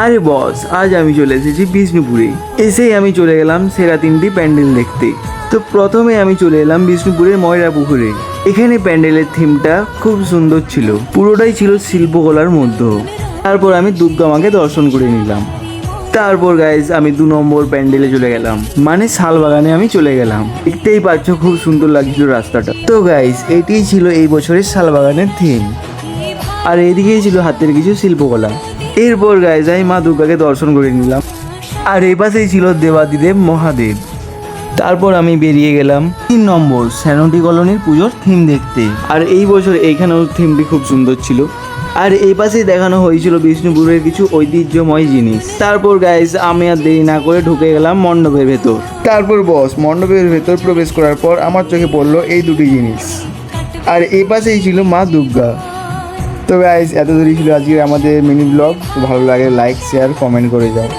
আরে বস, আজ আমি চলে এসেছি বিষ্ণুপুরে। এসেই আমি চলে গেলাম সেরা 3টি প্যান্ডেল দেখতে। তো প্রথমে আমি চলে এলাম বিষ্ণুপুরের ময়রা পুকুরে। এখানে প্যান্ডেলের থিমটা খুব সুন্দর ছিল, পুরোটাই ছিল শিল্পকলার মধ্যে। তারপর আমি দুর্গা মাকে দর্শন করে নিলাম। তারপর গাইজ আমি 2 নম্বর প্যান্ডেলে চলে গেলাম, মানে শালবাগানে আমি চলে গেলাম। দেখতেই পাচ্ছ খুব সুন্দর লাগছিল রাস্তাটা। তো গাইজ এটিই ছিল এই বছরের শালবাগানের থিম, আর এদিকেই ছিল হাতের কিছু শিল্পকলা। এরপর গাইজ আমি মা দুর্গাকে দর্শন করে নিলাম, আর এই পাশেই ছিল দেবাদিদেব মহাদেব। তারপর আমি বেরিয়ে গেলাম 3 নম্বর স্যানোটি কলোনির পুজোর থিম দেখতে। আর এই বছর এইখানেও থিমটি খুব সুন্দর ছিল। আর এই পাশেই দেখানো হয়েছিল বিষ্ণুপুরের কিছু ঐতিহ্যময় জিনিস। তারপর গাইজ আমি আর দেরি না করে ঢুকে গেলাম মণ্ডপের ভেতর। তারপর বস, মণ্ডপের ভেতর প্রবেশ করার পর আমার চোখে পড়লো এই দুটি জিনিস, আর এই পাশেই ছিল মা দুর্গা। তো গাইজ এত দূরই ছিল আজকে আমাদের মিনি ব্লগ। তো ভালো লাগে লাইক শেয়ার কমেন্ট করে যাও।